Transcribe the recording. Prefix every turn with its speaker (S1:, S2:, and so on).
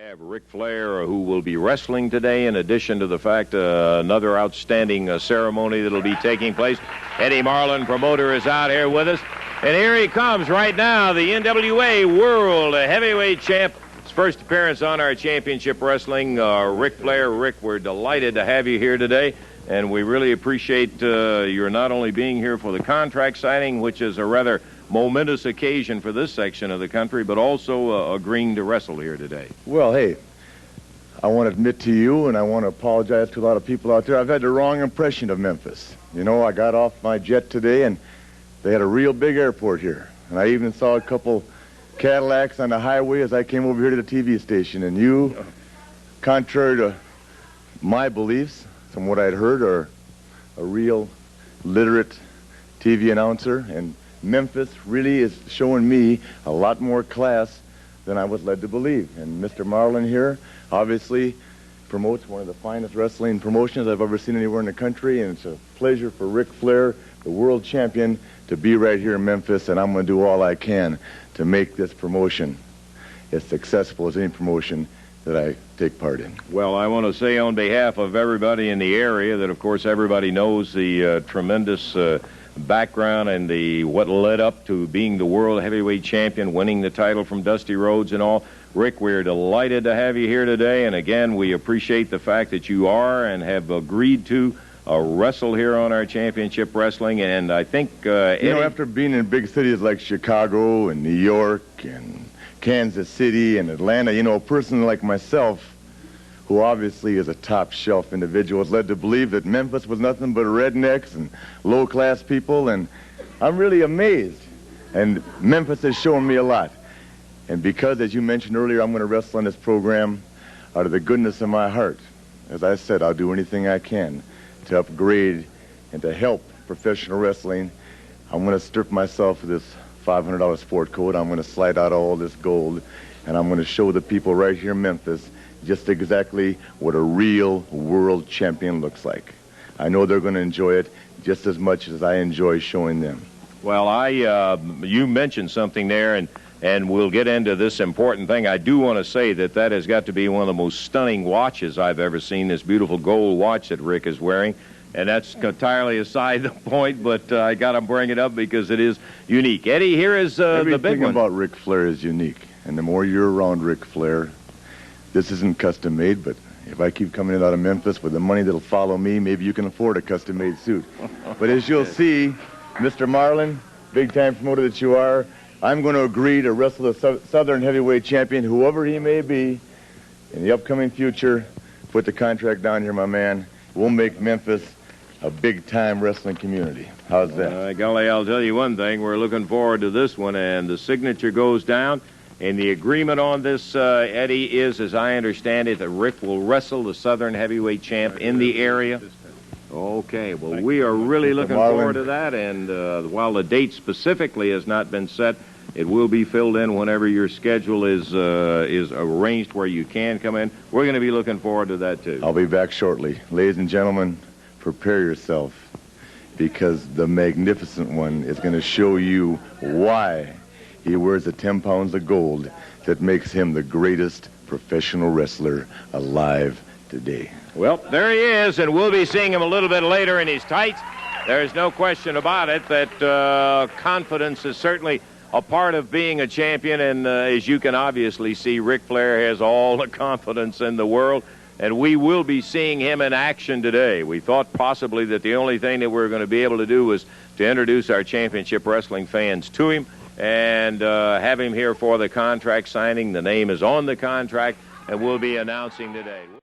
S1: have Ric Flair, who will be wrestling today, in addition to the fact another outstanding ceremony that will be taking place. Eddie Marlin, promoter, is out here with us. And here he comes right now, the NWA World Heavyweight Champ. His first appearance on our championship wrestling, Ric Flair. Rick, we're delighted to have you here today. And we really appreciate your not only being here for the contract signing, which is a rather momentous occasion for this section of the country, but also agreeing to wrestle here today.
S2: Well, hey, I want to admit to you, and I want to apologize to a lot of people out there, I've had the wrong impression of Memphis. You know, I got off my jet today, and they had a real big airport here. And I even saw a couple Cadillacs on the highway as I came over here to the TV station. And you, contrary to my beliefs, from what I'd heard, are a real literate TV announcer, and Memphis really is showing me a lot more class than I was led to believe. And Mr. Marlin here obviously promotes one of the finest wrestling promotions I've ever seen anywhere in the country, and it's a pleasure for Ric Flair, the world champion, to be right here in Memphis, and I'm going to do all I can to make this promotion as successful as any promotion that I take part in.
S1: Well, I want to say on behalf of everybody in the area that, of course, everybody knows the tremendous background and what led up to being the world heavyweight champion, winning the title from Dusty Rhodes and all. Rick, we're delighted to have you here today, and again, we appreciate the fact that you are and have agreed to wrestle here on our championship wrestling. And I think
S2: you know, after being in big cities like Chicago and New York and Kansas City and Atlanta, you know, a person like myself, who obviously is a top-shelf individual, is led to believe that Memphis was nothing but rednecks and low-class people, and I'm really amazed. And Memphis has shown me a lot. And because, as you mentioned earlier, I'm going to wrestle on this program out of the goodness of my heart. As I said, I'll do anything I can to upgrade and to help professional wrestling. I'm going to strip myself of this $500 sport coat. I'm going to slide out all this gold, and I'm going to show the people right here in Memphis just exactly what a real world champion looks like. I know they're going to enjoy it just as much as I enjoy showing them.
S1: Well, you mentioned something there, and we'll get into this important thing. I do want to say that has got to be one of the most stunning watches I've ever seen, this beautiful gold watch that Rick is wearing. And that's entirely aside the point, but I got to bring it up because it is unique. Eddie, here is the big one.
S2: Everything about Ric Flair is unique, and the more you're around Ric Flair, this isn't custom-made, but if I keep coming in out of Memphis with the money that'll follow me, maybe you can afford a custom-made suit. But as you'll see, Mr. Marlin, big-time promoter that you are, I'm going to agree to wrestle the Southern Heavyweight Champion, whoever he may be, in the upcoming future. Put the contract down here, my man. We'll make Memphis a big-time wrestling community. How's that?
S1: Golly, I'll tell you one thing. We're looking forward to this one, and the signature goes down. And the agreement on this, Eddie, is, as I understand it, that Rick will wrestle the Southern Heavyweight Champ in the area. Okay, well, we are really looking forward to that. And while the date specifically has not been set, it will be filled in whenever your schedule is arranged where you can come in. We're going to be looking forward to that, too.
S2: I'll be back shortly. Ladies and gentlemen, prepare yourself, because the Magnificent One is going to show you why he wears the 10 pounds of gold that makes him the greatest professional wrestler alive today.
S1: Well, there he is, and we'll be seeing him a little bit later in his tights. There's no question about it that confidence is certainly a part of being a champion, and as you can obviously see, Ric Flair has all the confidence in the world, and we will be seeing him in action today. We thought possibly that the only thing that we were going to be able to do was to introduce our championship wrestling fans to him, and have him here for the contract signing. The name is on the contract, and we'll be announcing today.